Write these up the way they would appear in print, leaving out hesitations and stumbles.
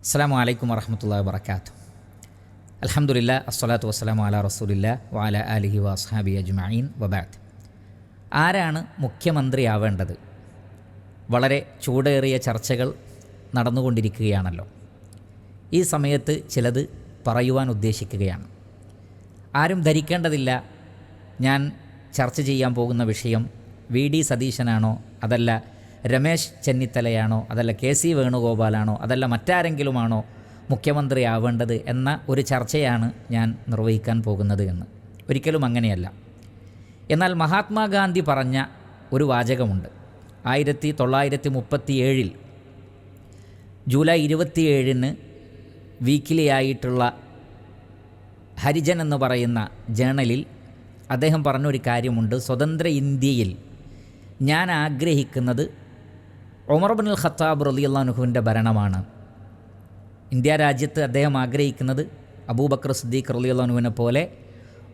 അസ്സലാമു അലൈക്കും വറഹ്മത്തുള്ളാഹി വബറകാതുഹു. അൽഹംദുലില്ലാഹ് അസ്സലാത്തു വസ്സലാമു അലാ റസൂലില്ലാഹ് വഅലാ ആലിഹി വഅസ്ഹാബിഹി അജ്മഈൻ വബഅദ്. ആരാണ് മുഖ്യമന്ത്രിയാവേണ്ടത്? വളരെ ചൂടേറിയ ചർച്ചകൾ നടന്നുകൊണ്ടിരിക്കുകയാണല്ലോ. ഈ സമയത്ത് ചിലത് പറയുവാൻ ഉദ്ദേശിക്കുകയാണ്. ആരും ധരിക്കേണ്ടതില്ല ഞാൻ ചർച്ച ചെയ്യാൻ പോകുന്ന വിഷയം വി ഡി സതീശനാണോ, അതല്ല രമേശ് ചെന്നിത്തലയാണോ, അതല്ല കെ സി വേണുഗോപാലാണോ, അതല്ല മറ്റാരെങ്കിലുമാണോ മുഖ്യമന്ത്രിയാവേണ്ടത് എന്ന ഒരു ചർച്ചയാണ് ഞാൻ നിർവഹിക്കാൻ പോകുന്നത് എന്ന്. ഒരിക്കലും അങ്ങനെയല്ല. എന്നാൽ മഹാത്മാഗാന്ധി പറഞ്ഞ ഒരു വാചകമുണ്ട്. 1937 ജൂലൈ 27 വീക്കിലിയായിട്ടുള്ള ഹരിജൻ എന്ന് പറയുന്ന ജേണലിൽ അദ്ദേഹം പറഞ്ഞൊരു കാര്യമുണ്ട്. സ്വതന്ത്ര ഇന്ത്യയിൽ ഞാൻ ആഗ്രഹിക്കുന്നത് ഉമർ ഇബ്നുൽ ഖത്താബ് റളിയല്ലാഹു അൻഹുവിൻ്റെ ഭരണമാണ്. ഇന്ത്യ രാജ്യത്ത് അദ്ദേഹം ആഗ്രഹിക്കുന്നത് അബൂബക്കർ സിദ്ദീഖ് റളിയല്ലാഹു അൻഹുവിനെ പോലെ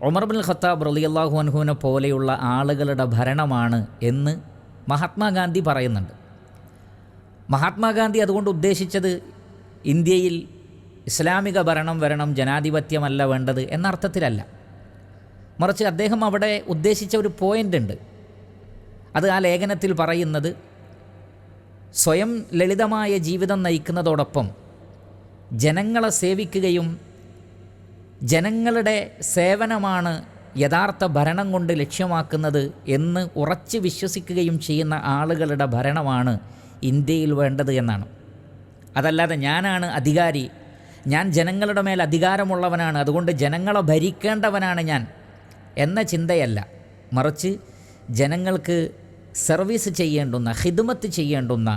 ഉമർ ഇബ്നുൽ ഖത്താബ് റളിയല്ലാഹു അൻഹുവിനെ പോലെയുള്ള ആളുകളുടെ ഭരണമാണ് എന്ന് മഹാത്മാഗാന്ധി പറയുന്നുണ്ട്. മഹാത്മാഗാന്ധി അതുകൊണ്ട് ഉദ്ദേശിച്ചത് ഇന്ത്യയിൽ ഇസ്ലാമിക ഭരണം വരണം, ജനാധിപത്യമല്ല വേണ്ടത് എന്നർത്ഥത്തിലല്ല. മറിച്ച് അദ്ദേഹം അവിടെ ഉദ്ദേശിച്ച ഒരു പോയിൻ്റ് ഉണ്ട്. അത് ആ ലേഖനത്തിൽ പറയുന്നത്, സ്വയം ലളിതമായ ജീവിതം നയിക്കുന്നതോടൊപ്പം ജനങ്ങളെ സേവിക്കുകയും ജനങ്ങളുടെ സേവനമാണ് യഥാർത്ഥ ഭരണം കൊണ്ട് ലക്ഷ്യമാക്കുന്നത് എന്ന് ഉറച്ച് വിശ്വസിക്കുകയും ചെയ്യുന്ന ആളുകളുടെ ഭരണമാണ് ഇന്ത്യയിൽ വേണ്ടത് എന്നാണ്. അതല്ലാതെ ഞാനാണ് അധികാരി, ഞാൻ ജനങ്ങളുടെ മേൽ അധികാരമുള്ളവനാണ്, അതുകൊണ്ട് ജനങ്ങളെ ഭരിക്കേണ്ടവനാണ് ഞാൻ എന്ന ചിന്തയല്ല. മറിച്ച് ജനങ്ങൾക്ക് സർവീസ് ചെയ്യേണ്ടുന്ന, ഖിദ്മത്ത് ചെയ്യേണ്ടുന്ന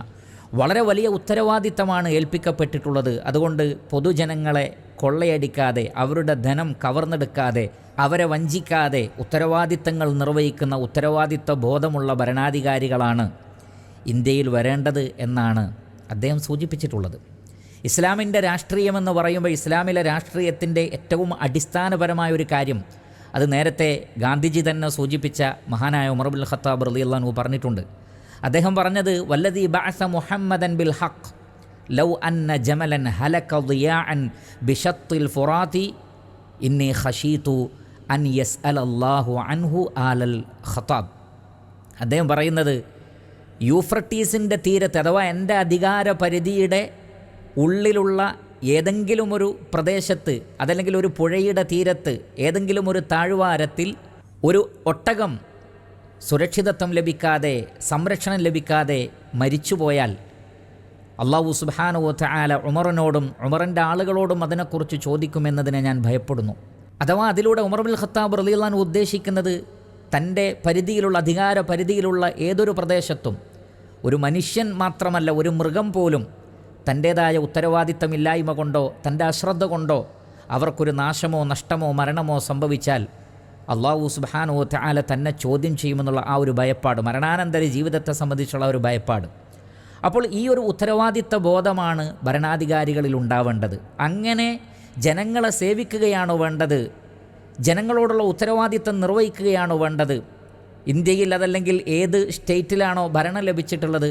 വളരെ വലിയ ഉത്തരവാദിത്തമാണ് ഏൽപ്പിക്കപ്പെട്ടിട്ടുള്ളത്. അതുകൊണ്ട് പൊതുജനങ്ങളെ കൊള്ളയടിക്കാതെ, അവരുടെ ധനം കവർന്നെടുക്കാതെ, അവരെ വഞ്ചിക്കാതെ ഉത്തരവാദിത്തങ്ങൾ നിർവഹിക്കുന്ന ഉത്തരവാദിത്ത ബോധമുള്ള ഭരണാധികാരികളാണ് ഇന്ത്യയിൽ വരേണ്ടത് എന്നാണ് അദ്ദേഹം സൂചിപ്പിച്ചിട്ടുള്ളത്. ഇസ്ലാമിൻ്റെ രാഷ്ട്രീയമെന്ന് പറയുമ്പോൾ ഇസ്ലാമിലെ രാഷ്ട്രീയത്തിൻ്റെ ഏറ്റവും അടിസ്ഥാനപരമായ ഒരു കാര്യം, അത് നേരത്തെ ഗാന്ധിജി തന്നെ സൂചിപ്പിച്ച മഹാനായ ഉമർ ഇബ്നുൽ ഖത്താബ് റളിയല്ലാഹു അൻഹു പറഞ്ഞിട്ടുണ്ട്. അദ്ദേഹം പറഞ്ഞത്, വല്ലദീ ബഅസ മുഹമ്മദൻ ബിൽ ഹഖ് ലൗ അന്ന ജമലൻ ഹലക ദിയാഅൻ ബിശത്തിൽ ഫുറാത്തി ഇന്നി ഖശീതു അൻ യസ്അലല്ലാഹു അൻഹു ആലൽ ഖത്താബ്. അദ്ദേഹം പറയുന്നത്, യൂഫ്രട്ടീസിൻ്റെ തീരത്ത് അഥവാ എൻ്റെ അധികാര പരിധിയുടെ ഉള്ളിലുള്ള ഏതെങ്കിലും ഒരു പ്രദേശത്ത്, അതല്ലെങ്കിൽ ഒരു പുഴയുടെ തീരത്ത്, ഏതെങ്കിലും ഒരു താഴ്വാരത്തിൽ ഒരു ഒട്ടകം സുരക്ഷിതത്വം ലഭിക്കാതെ, സംരക്ഷണം ലഭിക്കാതെ മരിച്ചുപോയാൽ അല്ലാഹു സുബ്ഹാനഹു വ തആല ഉമറിനോടും ഉമറിൻ്റെ ആളുകളോടും അതിനെക്കുറിച്ച് ചോദിക്കുമെന്നതിനെ ഞാൻ ഭയപ്പെടുന്നു. അഥവാ അതിലൂടെ ഉമർ ഇബ്നുൽ ഖത്താബ് റളിയല്ലാഹു അൻഹു ഉദ്ദേശിക്കുന്നത്, തൻ്റെ പരിധിയിലുള്ള, അധികാര പരിധിയിലുള്ള ഏതൊരു പ്രദേശത്തും ഒരു മനുഷ്യൻ മാത്രമല്ല, ഒരു മൃഗം പോലും തൻ്റേതായ ഉത്തരവാദിത്തമില്ലായ്മ കൊണ്ടോ തൻ്റെ അശ്രദ്ധ കൊണ്ടോ അവർക്കൊരു നാശമോ നഷ്ടമോ മരണമോ സംഭവിച്ചാൽ അല്ലാഹു സുബ്ഹാനഹു വ തആല തന്നെ ചോദ്യം ചെയ്യുമെന്നുള്ള ആ ഒരു ഭയപ്പാട്, മരണാനന്തര ജീവിതത്തെ സംബന്ധിച്ചുള്ള ഒരു ഭയപ്പാട്. അപ്പോൾ ഈ ഒരു ഉത്തരവാദിത്ത ബോധമാണ് ഭരണാധികാരികളിൽ ഉണ്ടാവേണ്ടത്. അങ്ങനെ ജനങ്ങളെ സേവിക്കുകയാണോ വേണ്ടത്, ജനങ്ങളോടുള്ള ഉത്തരവാദിത്തം നിർവഹിക്കുകയാണോ വേണ്ടത്? ഇന്ത്യയിൽ അതല്ലെങ്കിൽ ഏത് സ്റ്റേറ്റിലാണോ ഭരണം ലഭിച്ചിട്ടുള്ളത്,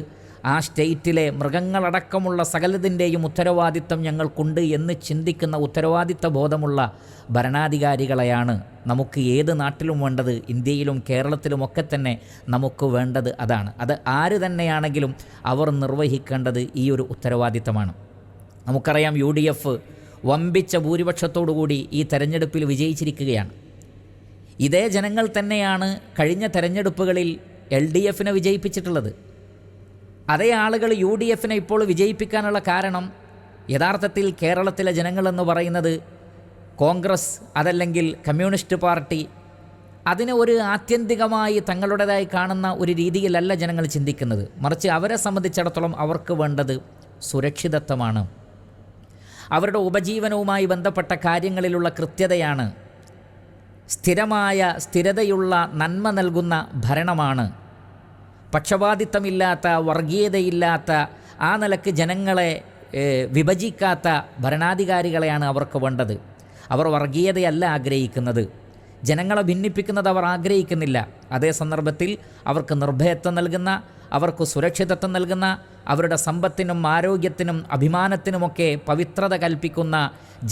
ആ സ്റ്റേറ്റിലെ മൃഗങ്ങളടക്കമുള്ള സകലതിൻ്റെയും ഉത്തരവാദിത്തം ഞങ്ങൾക്കുണ്ട് എന്ന് ചിന്തിക്കുന്ന ഉത്തരവാദിത്ത ബോധമുള്ള ഭരണാധികാരികളെയാണ് നമുക്ക് ഏത് നാട്ടിലും വേണ്ടത്. ഇന്ത്യയിലും കേരളത്തിലുമൊക്കെ തന്നെ നമുക്ക് വേണ്ടത് അതാണ്. അത് ആര് തന്നെയാണെങ്കിലും അവർ നിർവഹിക്കേണ്ടത് ഈ ഒരു ഉത്തരവാദിത്തമാണ്. നമുക്കറിയാം, UDF വമ്പിച്ച ഭൂരിപക്ഷത്തോടുകൂടി ഈ തെരഞ്ഞെടുപ്പിൽ വിജയിച്ചിരിക്കുകയാണ്. ഇതേ ജനങ്ങൾ തന്നെയാണ് കഴിഞ്ഞ തെരഞ്ഞെടുപ്പുകളിൽ LDFനെ വിജയിപ്പിച്ചിട്ടുള്ളത്. അതേ ആളുകൾ UDFനെ ഇപ്പോൾ വിജയിപ്പിക്കാനുള്ള കാരണം, യഥാർത്ഥത്തിൽ കേരളത്തിലെ ജനങ്ങളെന്ന് പറയുന്നത് കോൺഗ്രസ് അതല്ലെങ്കിൽ കമ്മ്യൂണിസ്റ്റ് പാർട്ടി, അതിനെ ഒരു ആത്യന്തികമായി തങ്ങളുടേതായി കാണുന്ന ഒരു രീതിയിലല്ല ജനങ്ങൾ ചിന്തിക്കുന്നത്. മറിച്ച് അവരെ സംബന്ധിച്ചിടത്തോളം അവർക്ക് വേണ്ടത് സുരക്ഷിതത്വമാണ്, അവരുടെ ഉപജീവനവുമായി ബന്ധപ്പെട്ട കാര്യങ്ങളിലുള്ള കൃത്യതയാണ്, സ്ഥിരതയുള്ള നന്മ നൽകുന്ന ഭരണമാണ്, പക്ഷപാതിത്വമില്ലാത്ത, വർഗീയതയില്ലാത്ത, ആ നിലക്ക് ജനങ്ങളെ വിഭജിക്കാത്ത ഭരണാധികാരികളെയാണ് അവർക്ക് വേണ്ടത്. അവർ വർഗീയതയല്ല ആഗ്രഹിക്കുന്നത്, ജനങ്ങളെ ഭിന്നിപ്പിക്കുന്നത് അവർ ആഗ്രഹിക്കുന്നില്ല. അതേ സന്ദർഭത്തിൽ അവർക്ക് നിർഭയത്വം നൽകുന്ന, അവർക്ക് സുരക്ഷിതത്വം നൽകുന്ന, അവരുടെ സമ്പത്തിനും ആരോഗ്യത്തിനും അഭിമാനത്തിനുമൊക്കെ പവിത്രത കൽപ്പിക്കുന്ന,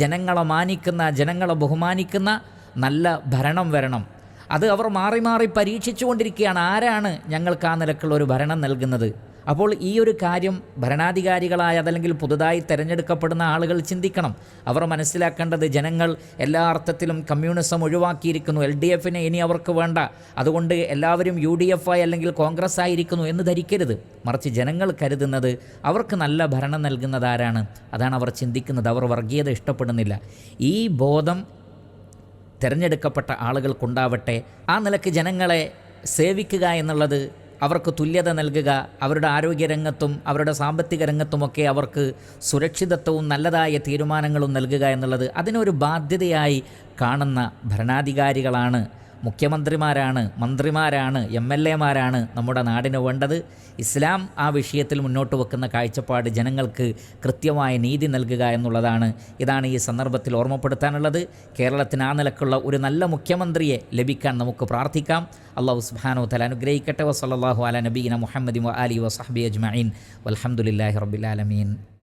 ജനങ്ങളെ മാനിക്കുന്ന, ജനങ്ങളെ ബഹുമാനിക്കുന്ന നല്ല ഭരണം വരണം. അത് അവർ മാറി മാറി പരീക്ഷിച്ചു കൊണ്ടിരിക്കുകയാണ്. ആരാണ് ഞങ്ങൾക്ക് ആ നിലക്കുള്ള ഒരു ഭരണം നൽകുന്നത്? അപ്പോൾ ഈ ഒരു കാര്യം ഭരണാധികാരികളായ അതല്ലെങ്കിൽ പുതുതായി തിരഞ്ഞെടുക്കപ്പെടുന്ന ആളുകൾ ചിന്തിക്കണം. അവർ മനസ്സിലാക്കേണ്ടത് ജനങ്ങൾ എല്ലാ അർത്ഥത്തിലും കമ്മ്യൂണിസം ഒഴിവാക്കിയിരിക്കുന്നു, LDF ഇനി അവർക്ക് വേണ്ട, അതുകൊണ്ട് എല്ലാവരും UDF ആയി അല്ലെങ്കിൽ കോൺഗ്രസ് ആയിരിക്കുന്നു എന്ന് ധരിക്കരുത്. മറിച്ച് ജനങ്ങൾ കരുതുന്നത് അവർക്ക് നല്ല ഭരണം നൽകുന്നത് ആരാണ്, അതാണ് അവർ ചിന്തിക്കുന്നത്. അവർ വർഗീയത ഇഷ്ടപ്പെടുന്നില്ല. ഈ ബോധം തിരഞ്ഞെടുക്കപ്പെട്ട ആളുകൾക്കുണ്ടാവട്ടെ. ആ നിലയ്ക്ക് ജനങ്ങളെ സേവിക്കുക എന്നുള്ളത്, അവർക്ക് തുല്യത നൽകുക, അവരുടെ ആരോഗ്യരംഗത്തും അവരുടെ സാമ്പത്തിക രംഗത്തുമൊക്കെ അവർക്ക് സുരക്ഷിതത്വവും നല്ലതായ തീരുമാനങ്ങളും നൽകുക എന്നുള്ളത് അതിനൊരു ബാധ്യതയായി കാണുന്ന ഭരണാധികാരികളാണ്, മുഖ്യമന്ത്രിമാരാണ്, മന്ത്രിമാരാണ്, MLA മാരാണ് നമ്മുടെ നാടിന് വേണ്ടത്. ഇസ്ലാം ആ വിഷയത്തിൽ മുന്നോട്ട് വെക്കുന്ന കാഴ്ചപ്പാട് ജനങ്ങൾക്ക് കൃത്യമായ നീതി നൽകുക എന്നുള്ളതാണ്. ഇതാണ് ഈ സന്ദർഭത്തിൽ ഓർമ്മപ്പെടുത്താനുള്ളത്. കേരളത്തിന് ആ നിലക്കുള്ള ഒരു നല്ല മുഖ്യമന്ത്രിയെ ലഭിക്കാൻ നമുക്ക് പ്രാർത്ഥിക്കാം. അല്ലാഹു സുബ്ഹാനഹു വ തആല അനുഗ്രഹിക്കട്ടെ. വസല്ലല്ലാഹു അലാ നബിയിന മുഹമ്മദിൻ വ ആലിഹി വസഹ്ബിഹി അജ്മഈൻ വൽഹംദുലില്ലാഹി റബ്ബിൽ ആലമീൻ.